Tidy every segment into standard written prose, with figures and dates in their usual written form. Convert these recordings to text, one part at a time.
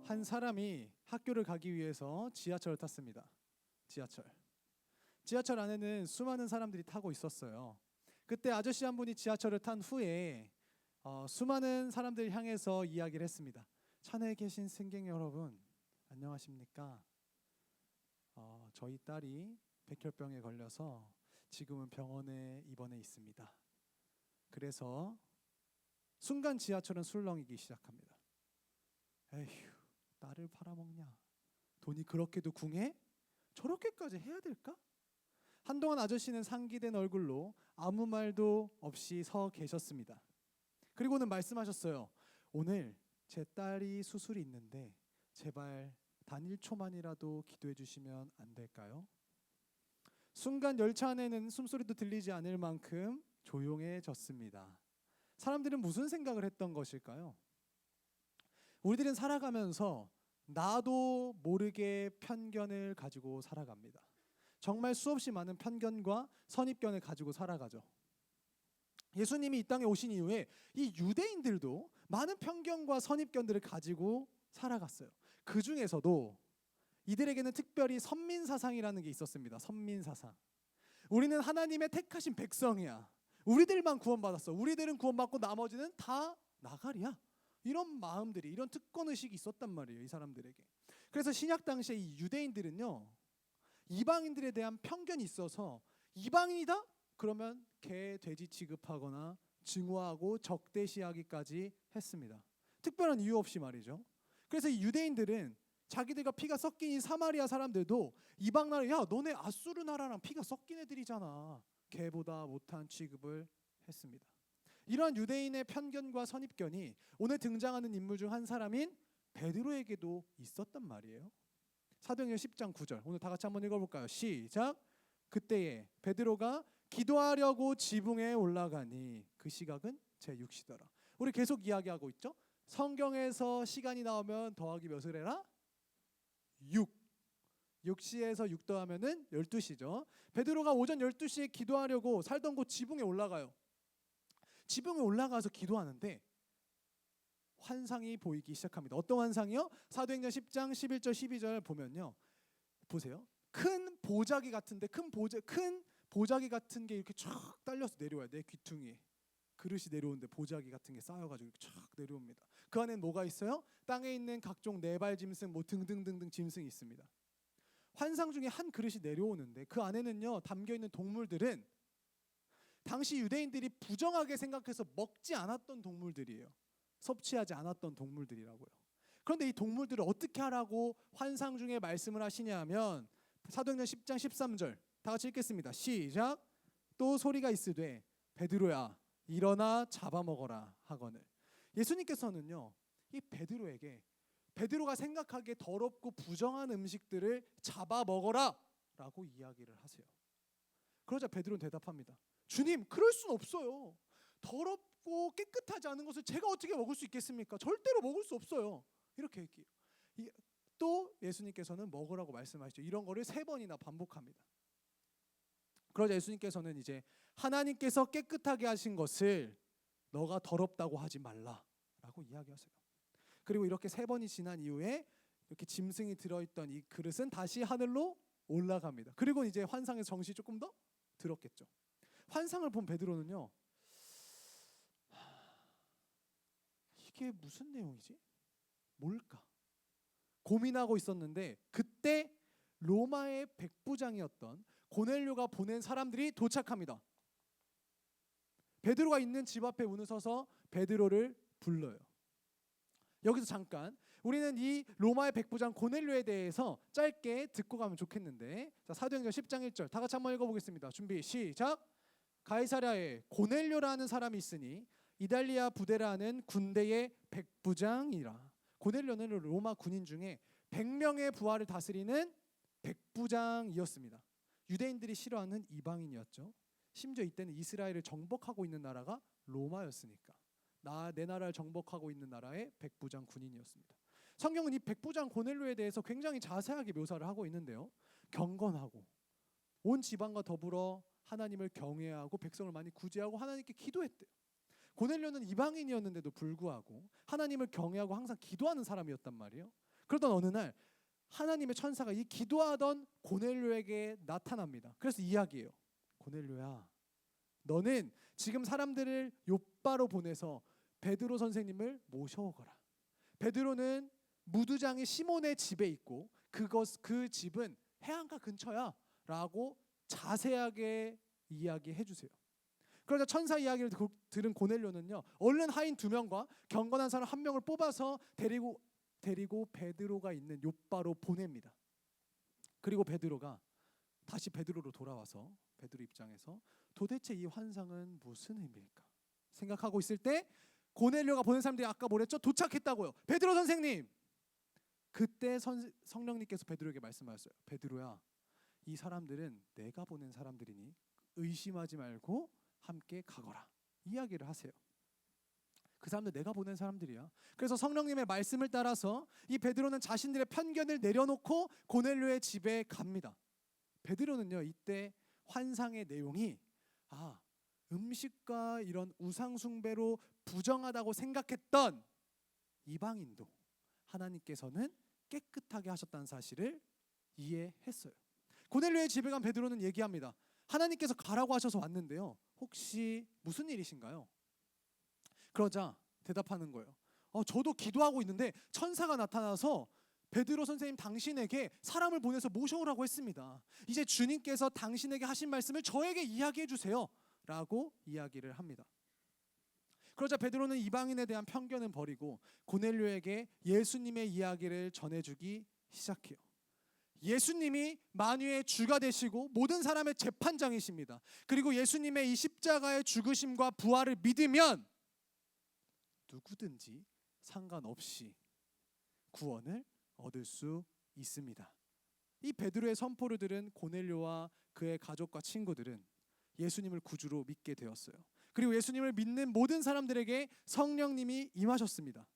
한 사람이 학교를 가기 위해서 지하철을 탔습니다. 지하철 안에는 수많은 사람들이 타고 있었어요. 그때 아저씨 한 분이 지하철을 탄 후에 수많은 사람들을 향해서 이야기를 했습니다. 차 내에 계신 승객 여러분, 안녕하십니까? 저희 딸이 백혈병에 걸려서 지금은 병원에 입원해 있습니다. 그래서 순간 지하철은 술렁이기 시작합니다. 에휴, 딸을 팔아먹냐? 돈이 그렇게도 궁해? 저렇게까지 해야 될까? 한동안 아저씨는 상기된 얼굴로 아무 말도 없이 서 계셨습니다. 그리고는 말씀하셨어요. 오늘 제 딸이 수술이 있는데 제발 단 1초만이라도 기도해 주시면 안 될까요? 순간 열차 안에는 숨소리도 들리지 않을 만큼 조용해졌습니다. 사람들은 무슨 생각을 했던 것일까요? 우리들은 살아가면서 나도 모르게 편견을 가지고 살아갑니다. 정말 수없이 많은 편견과 선입견을 가지고 살아가죠. 예수님이 이 땅에 오신 이후에 이 유대인들도 많은 편견과 선입견들을 가지고 살아갔어요. 그 중에서도 이들에게는 특별히 선민사상이라는 게 있었습니다. 선민사상. 우리는 하나님의 택하신 백성이야. 우리들만 구원받았어. 우리들은 구원받고 나머지는 다 나가리야. 이런 마음들이, 이런 특권의식이 있었단 말이에요. 이 사람들에게. 그래서 신약 당시에 이 유대인들은요, 이방인들에 대한 편견이 있어서 이방인이다? 그러면 개, 돼지 취급하거나 증오하고 적대시하기까지 했습니다. 특별한 이유 없이 말이죠. 그래서 이 유대인들은 자기들과 피가 섞인 이 사마리아 사람들도 이방 나라, 야 너네 아수르 나라랑 피가 섞인 애들이잖아, 개보다 못한 취급을 했습니다. 이러한 유대인의 편견과 선입견이 오늘 등장하는 인물 중 한 사람인 베드로에게도 있었단 말이에요. 사도행전 10장 9절 오늘 다 같이 한번 읽어볼까요? 시작. 그때에 베드로가 기도하려고 지붕에 올라가니 그 시각은 제6시더라. 우리 계속 이야기하고 있죠. 성경에서 시간이 나오면 더하기 몇을 해라? 6. 6시에서 6 더하면은 12시죠. 베드로가 오전 12시에 기도하려고 살던 곳 지붕에 올라가요. 지붕에 올라가서 기도하는데 환상이 보이기 시작합니다. 어떤 환상이요? 사도행전 10장 11절 12절 보면요. 보세요. 큰 보자기 같은데 큰 보자기 같은 게 이렇게 쫙 딸려서 내려와요. 내 귀퉁이에. 그릇이 내려오는데 보자기 같은 게 쌓여가지고 쫙 내려옵니다. 그 안에는 뭐가 있어요? 땅에 있는 각종 네발 짐승 뭐 등등등등 짐승이 있습니다. 환상 중에 한 그릇이 내려오는데 그 안에는요 담겨있는 동물들은 당시 유대인들이 부정하게 생각해서 먹지 않았던 동물들이에요. 섭취하지 않았던 동물들이라고요. 그런데 이 동물들을 어떻게 하라고 환상 중에 말씀을 하시냐 하면 사도행전 10장 13절 다 같이 읽겠습니다. 시작. 또 소리가 있으되 베드로야 일어나 잡아먹어라 하거늘. 예수님께서는요 이 베드로에게 베드로가 생각하기에 더럽고 부정한 음식들을 잡아먹어라 라고 이야기를 하세요. 그러자 베드로는 대답합니다. 주님 그럴 순 없어요. 더럽고 깨끗하지 않은 것을 제가 어떻게 먹을 수 있겠습니까? 절대로 먹을 수 없어요. 이렇게 얘기해요. 또 예수님께서는 먹으라고 말씀하시죠. 이런 거를 3번이나 반복합니다. 그러자 예수님께서는 이제 하나님께서 깨끗하게 하신 것을 너가 더럽다고 하지 말라라고 이야기하세요. 그리고 이렇게 3번이 지난 이후에 이렇게 짐승이 들어있던 이 그릇은 다시 하늘로 올라갑니다. 그리고 이제 환상의 정신이 조금 더 들었겠죠. 환상을 본 베드로는요, 이게 무슨 내용이지? 뭘까? 고민하고 있었는데 그때 로마의 백부장이었던 고넬료가 보낸 사람들이 도착합니다. 베드로가 있는 집 앞에 문을 서서 베드로를 불러요. 여기서 잠깐 우리는 이 로마의 백부장 고넬료에 대해서 짧게 듣고 가면 좋겠는데, 자, 사도행전 10장 1절 다 같이 한번 읽어보겠습니다. 준비 시작. 가이사랴에 고넬료라는 사람이 있으니 이달리아 부대라는 군대의 백부장이라. 고넬료는 로마 군인 중에 100명의 부하를 다스리는 백부장이었습니다. 유대인들이 싫어하는 이방인이었죠. 심지어 이때는 이스라엘을 정복하고 있는 나라가 로마였으니까 내 나라를 정복하고 있는 나라의 백부장 군인이었습니다. 성경은 이 백부장 고넬료에 대해서 굉장히 자세하게 묘사를 하고 있는데요. 경건하고 온 지방과 더불어 하나님을 경외하고 백성을 많이 구제하고 하나님께 기도했대요. 고넬료는 이방인이었는데도 불구하고 하나님을 경외하고 항상 기도하는 사람이었단 말이에요. 그러던 어느 날 하나님의 천사가 이 기도하던 고넬료에게 나타납니다. 그래서 이야기해요. 고넬료야, 너는 지금 사람들을 욥바로 보내서 베드로 선생님을 모셔오거라. 베드로는 무두장이 시몬의 집에 있고 그 집은 해안가 근처야 라고 자세하게 이야기해 주세요. 그러자 천사 이야기를 들은 고넬료는요, 얼른 하인 2명과 경건한 사람 1명을 뽑아서 데리고 베드로가 있는 욥바로 보냅니다. 그리고 베드로가 다시 베드로로 돌아와서 베드로 입장에서 도대체 이 환상은 무슨 의미일까 생각하고 있을 때 고넬료가 보낸 사람들이 아까 뭐랬죠? 도착했다고요. 베드로 선생님. 그때 성령님께서 베드로에게 말씀하셨어요. 베드로야, 이 사람들은 내가 보낸 사람들이니 의심하지 말고 함께 가거라. 이야기를 하세요. 그 사람들 내가 보낸 사람들이야. 그래서 성령님의 말씀을 따라서 이 베드로는 자신들의 편견을 내려놓고 고넬료의 집에 갑니다. 베드로는요, 이때 환상의 내용이 음식과 이런 우상 숭배로 부정하다고 생각했던 이방인도 하나님께서는 깨끗하게 하셨다는 사실을 이해했어요. 고넬료의 집에 간 베드로는 얘기합니다. 하나님께서 가라고 하셔서 왔는데요, 혹시 무슨 일이신가요? 그러자 대답하는 거예요. 저도 기도하고 있는데 천사가 나타나서 베드로 선생님 당신에게 사람을 보내서 모셔오라고 했습니다. 이제 주님께서 당신에게 하신 말씀을 저에게 이야기해 주세요 라고 이야기를 합니다. 그러자 베드로는 이방인에 대한 편견은 버리고 고넬료에게 예수님의 이야기를 전해주기 시작해요. 예수님이 만유의 주가 되시고 모든 사람의 재판장이십니다. 그리고 예수님의 이 십자가의 죽으심과 부활을 믿으면 누구든지 상관없이 구원을 얻을 수 있습니다. 이 베드로의 선포를 들은 고넬료와 그의 가족과 친구들은 예수님을 구주로 믿게 되었어요. 그리고 예수님을 믿는 모든 사람들에게 성령님이 임하셨습니다.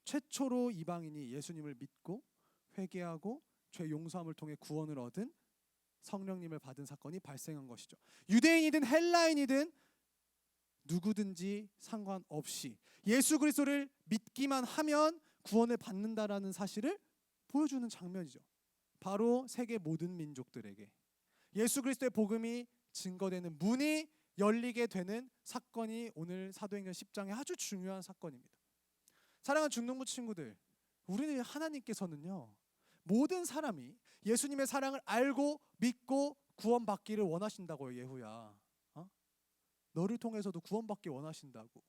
최초로 이방인이 예수님을 믿고 회개하고 죄 용서함을 통해 구원을 얻은 성령님을 받은 사건이 발생한 것이죠. 유대인이든 헬라인이든 누구든지 상관없이 예수 그리스도를 믿기만 하면 구원을 받는다라는 사실을 보여주는 장면이죠. 바로 세계 모든 민족들에게 예수 그리스도의 복음이 증거되는 문이 열리게 되는 사건이 오늘 사도행전 10장의 아주 중요한 사건입니다. 사랑하는 중동부 친구들, 우리 하나님께서는요, 모든 사람이 예수님의 사랑을 알고 믿고 구원받기를 원하신다고요. 예후야, 너를 통해서도 구원받기 원하신다고.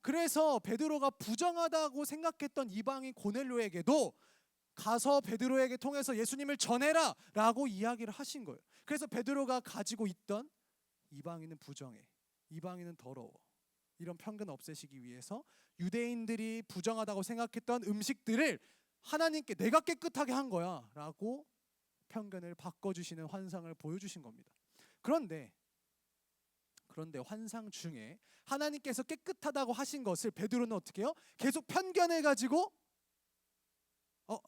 그래서 베드로가 부정하다고 생각했던 이방인 고넬료에게도 가서 베드로에게 통해서 예수님을 전해라 라고 이야기를 하신 거예요. 그래서 베드로가 가지고 있던 이방인은 부정해, 이방인은 더러워, 이런 편견 없애시기 위해서 유대인들이 부정하다고 생각했던 음식들을 하나님께 내가 깨끗하게 한 거야 라고 편견을 바꿔주시는 환상을 보여주신 겁니다. 그런데 환상 중에 하나님께서 깨끗하다고 하신 것을 베드로는 어떻게 해요? 계속 편견해 가지고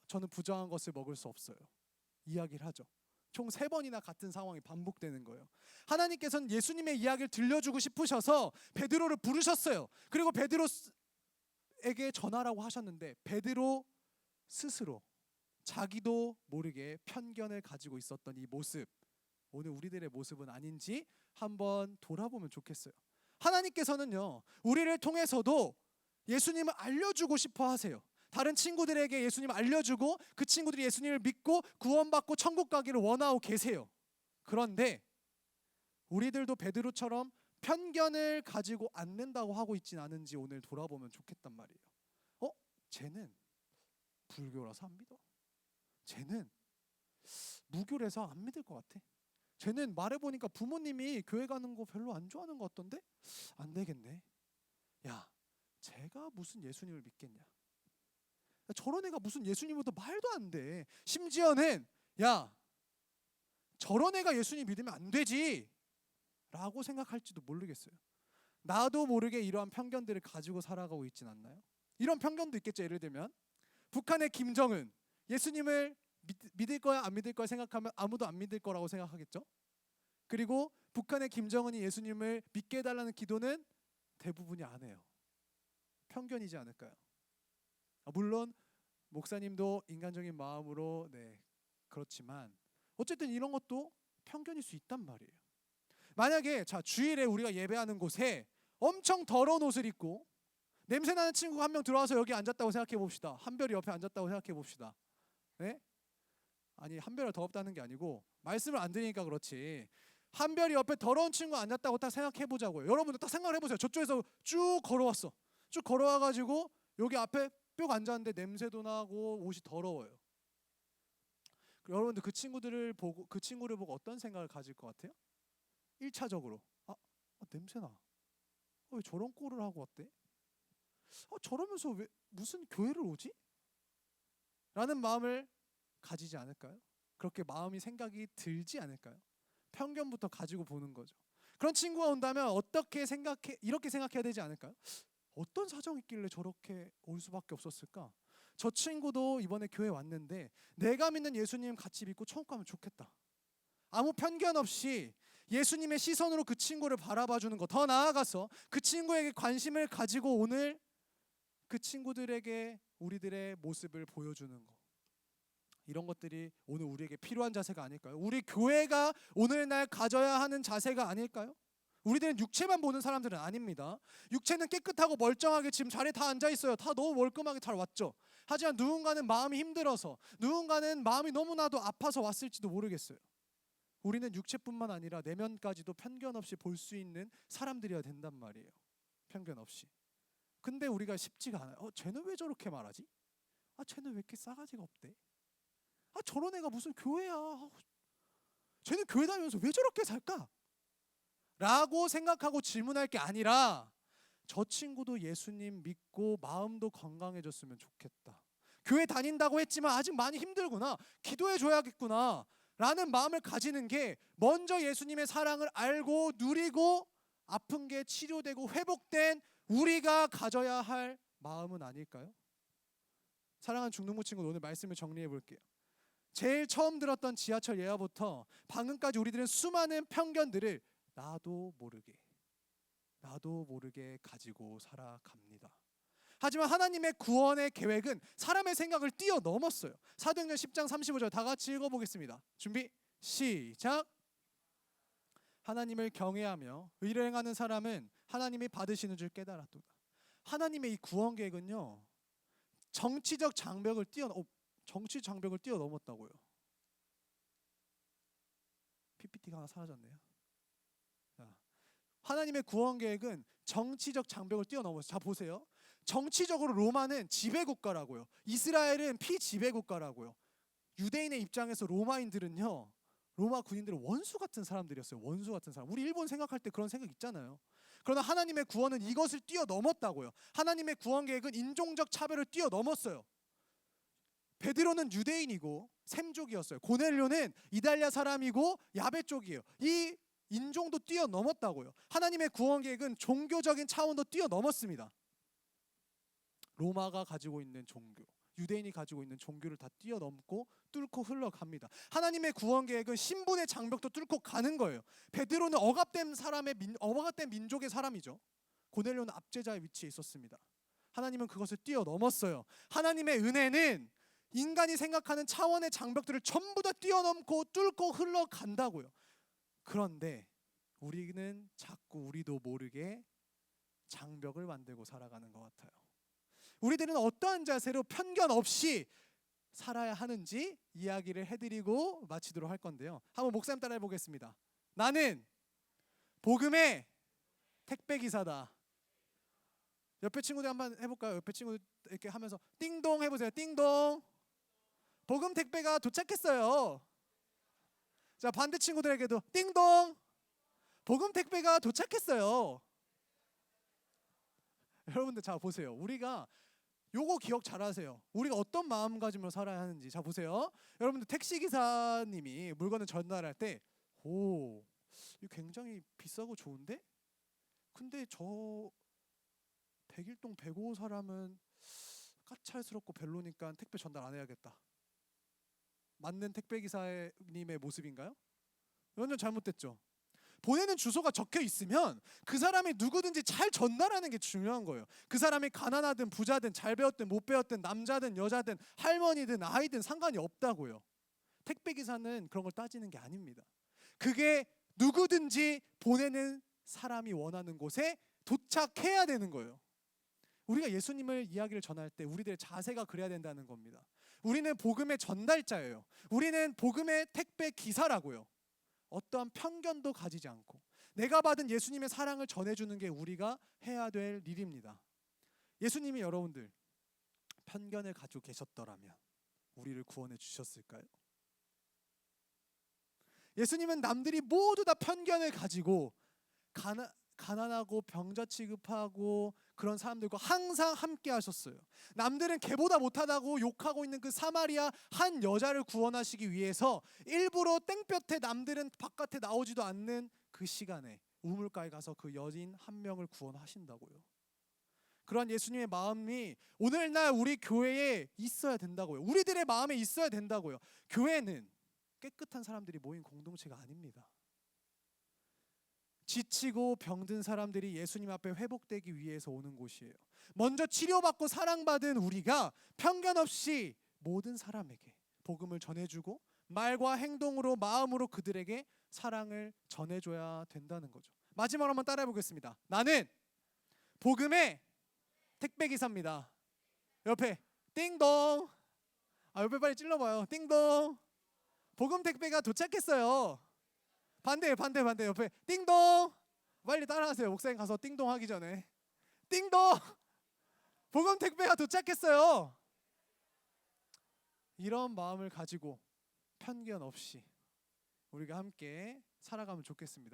저는 부정한 것을 먹을 수 없어요 이야기를 하죠. 총 3번이나 같은 상황이 반복되는 거예요. 하나님께서는 예수님의 이야기를 들려주고 싶으셔서 베드로를 부르셨어요. 그리고 베드로에게 전하라고 하셨는데 베드로 스스로 자기도 모르게 편견을 가지고 있었던 이 모습, 오늘 우리들의 모습은 아닌지 한번 돌아보면 좋겠어요. 하나님께서는요, 우리를 통해서도 예수님을 알려주고 싶어 하세요. 다른 친구들에게 예수님을 알려주고 그 친구들이 예수님을 믿고 구원받고 천국 가기를 원하고 계세요. 그런데 우리들도 베드로처럼 편견을 가지고 않는다고 하고 있진 않은지 오늘 돌아보면 좋겠단 말이에요. 쟤는 불교라서 안 믿어. 쟤는 무교라서 안 믿을 것 같아. 쟤는 말해보니까 부모님이 교회 가는 거 별로 안 좋아하는 것 같던데? 안 되겠네. 야, 쟤가 무슨 예수님을 믿겠냐. 저런 애가 무슨 예수님보다 말도 안 돼. 심지어는 야, 저런 애가 예수님 믿으면 안 되지 라고 생각할지도 모르겠어요. 나도 모르게 이러한 편견들을 가지고 살아가고 있진 않나요? 이런 편견도 있겠죠. 예를 들면 북한의 김정은, 예수님을 믿을 거야 안 믿을 거야 생각하면 아무도 안 믿을 거라고 생각하겠죠. 그리고 북한의 김정은이 예수님을 믿게 해달라는 기도는 대부분이 안 해요. 편견이지 않을까요? 물론 목사님도 인간적인 마음으로 그렇지만 어쨌든 이런 것도 편견일 수 있단 말이에요. 만약에 자 주일에 우리가 예배하는 곳에 엄청 더러운 옷을 입고 냄새나는 친구가 한 명 들어와서 여기 앉았다고 생각해 봅시다. 한별이 옆에 앉았다고 생각해 봅시다. 네? 아니 한별이 더럽다는 게 아니고 말씀을 안 들으니까 그렇지. 한별이 옆에 더러운 친구 앉았다고 딱 생각해 보자고요. 여러분들 딱 생각을 해보세요. 저쪽에서 쭉 걸어왔어. 쭉 걸어와가지고 여기 앞에 뿅 앉았는데 냄새도 나고 옷이 더러워요. 여러분들 그 친구를 보고 어떤 생각을 가질 것 같아요? 1차적으로 냄새나. 왜 저런 꼴을 하고 왔대? 저러면서 왜 무슨 교회를 오지? 라는 마음을 가지지 않을까요? 그렇게 생각이 들지 않을까요? 편견부터 가지고 보는 거죠. 그런 친구가 온다면 이렇게 생각해야 되지 않을까요? 어떤 사정이 있길래 저렇게 올 수밖에 없었을까? 저 친구도 이번에 교회 왔는데 내가 믿는 예수님 같이 믿고 천국 가면 좋겠다. 아무 편견 없이 예수님의 시선으로 그 친구를 바라봐주는 것, 더 나아가서 그 친구에게 관심을 가지고 오늘 그 친구들에게 우리들의 모습을 보여주는 것, 이런 것들이 오늘 우리에게 필요한 자세가 아닐까요? 우리 교회가 오늘날 가져야 하는 자세가 아닐까요? 우리들은 육체만 보는 사람들은 아닙니다. 육체는 깨끗하고 멀쩡하게 지금 자리에 다 앉아 있어요. 다 너무 멀끔하게 잘 왔죠. 하지만 누군가는 마음이 힘들어서, 누군가는 마음이 너무나도 아파서 왔을지도 모르겠어요. 우리는 육체뿐만 아니라 내면까지도 편견 없이 볼 수 있는 사람들이어야 된단 말이에요. 편견 없이. 근데 우리가 쉽지가 않아요. 쟤는 왜 저렇게 말하지? 쟤는 왜 이렇게 싸가지가 없대? 저런 애가 무슨 교회야? 쟤는 교회 다니면서 왜 저렇게 살까? 라고 생각하고 질문할 게 아니라 저 친구도 예수님 믿고 마음도 건강해졌으면 좋겠다. 교회 다닌다고 했지만 아직 많이 힘들구나. 기도해 줘야겠구나. 라는 마음을 가지는 게 먼저 예수님의 사랑을 알고 누리고 아픈 게 치료되고 회복된 우리가 가져야 할 마음은 아닐까요? 사랑하는 중등부 친구, 오늘 말씀을 정리해 볼게요. 제일 처음 들었던 지하철 예화부터 방금까지 우리들은 수많은 편견들을 나도 모르게 가지고 살아갑니다. 하지만 하나님의 구원의 계획은 사람의 생각을 뛰어넘었어요. 사도행전 10장 35절 다 같이 읽어보겠습니다. 준비 시작. 하나님을 경외하며 의를 행하는 사람은 하나님이 받으시는 줄 깨달았도다. 하나님의 이 구원 계획은요, 정치적 장벽을 뛰어넘었다고요. PPT가 하나 사라졌네요. 하나님의 구원 계획은 정치적 장벽을 뛰어넘었어요. 자 보세요. 정치적으로 로마는 지배국가라고요. 이스라엘은 피지배국가라고요. 유대인의 입장에서 로마인들은요, 로마 군인들은 원수 같은 사람들이었어요. 원수 같은 사람. 우리 일본 생각할 때 그런 생각 있잖아요. 그러나 하나님의 구원은 이것을 뛰어넘었다고요. 하나님의 구원 계획은 인종적 차별을 뛰어넘었어요. 베드로는 유대인이고 셈족이었어요. 고넬료는 이달리아 사람이고 야베 쪽이에요. 이 인종도 뛰어넘었다고요. 하나님의 구원 계획은 종교적인 차원도 뛰어넘었습니다. 로마가 가지고 있는 종교, 유대인이 가지고 있는 종교를 다 뛰어넘고 뚫고 흘러갑니다. 하나님의 구원 계획은 신분의 장벽도 뚫고 가는 거예요. 베드로는 억압된 민족의 사람이죠. 고넬료는 압제자의 위치에 있었습니다. 하나님은 그것을 뛰어넘었어요. 하나님의 은혜는 인간이 생각하는 차원의 장벽들을 전부 다 뛰어넘고 뚫고 흘러간다고요. 그런데 우리는 자꾸 우리도 모르게 장벽을 만들고 살아가는 것 같아요. 우리들은 어떠한 자세로 편견 없이 살아야 하는지 이야기를 해드리고 마치도록 할 건데요. 한번 목사님 따라 해보겠습니다. 나는 복음의 택배기사다. 옆에 친구들 한번 해볼까요? 옆에 친구들 이렇게 하면서 띵동 해보세요. 띵동. 복음 택배가 도착했어요. 자, 반대 친구들에게도 띵동. 복음 택배가 도착했어요. 여러분들 자 보세요. 우리가 요거 기억 잘하세요. 우리가 어떤 마음가짐으로 살아야 하는지. 자 보세요. 여러분들 택시 기사님이 물건을 전달할 때, 오, 이거 굉장히 비싸고 좋은데? 근데 저 101동 105 사람은 까찰스럽고 별로니까 택배 전달 안 해야겠다. 맞는 택배 기사님의 모습인가요? 완전 잘못됐죠. 보내는 주소가 적혀 있으면 그 사람이 누구든지 잘 전달하는 게 중요한 거예요. 그 사람이 가난하든 부자든 잘 배웠든 못 배웠든 남자든 여자든 할머니든 아이든 상관이 없다고요. 택배 기사는 그런 걸 따지는 게 아닙니다. 그게 누구든지 보내는 사람이 원하는 곳에 도착해야 되는 거예요. 우리가 예수님을 이야기를 전할 때 우리들의 자세가 그래야 된다는 겁니다. 우리는 복음의 전달자예요. 우리는 복음의 택배 기사라고요. 어떠한 편견도 가지지 않고 내가 받은 예수님의 사랑을 전해주는 게 우리가 해야 될 일입니다. 예수님이 여러분들 편견을 가지고 계셨더라면 우리를 구원해 주셨을까요? 예수님은 남들이 모두 다 편견을 가지고 가난하고 병자 취급하고 그런 사람들과 항상 함께 하셨어요. 남들은 걔보다 못하다고 욕하고 있는 그 사마리아 한 여자를 구원하시기 위해서 일부러 땡볕에 남들은 바깥에 나오지도 않는 그 시간에 우물가에 가서 그 여인 한 명을 구원하신다고요. 그런 예수님의 마음이 오늘날 우리 교회에 있어야 된다고요. 우리들의 마음에 있어야 된다고요. 교회는 깨끗한 사람들이 모인 공동체가 아닙니다. 지치고 병든 사람들이 예수님 앞에 회복되기 위해서 오는 곳이에요. 먼저 치료받고 사랑받은 우리가 편견 없이 모든 사람에게 복음을 전해주고 말과 행동으로 마음으로 그들에게 사랑을 전해줘야 된다는 거죠. 마지막으로 한번 따라해 보겠습니다. 나는 복음의 택배기사입니다. 옆에 띵동. 옆에 빨리 찔러봐요. 띵동. 복음 택배가 도착했어요. 반대 옆에 띵동. 빨리 따라하세요. 목사님 가서 띵동 하기 전에 띵동. 복음 택배가 도착했어요. 이런 마음을 가지고 편견 없이 우리가 함께 살아가면 좋겠습니다.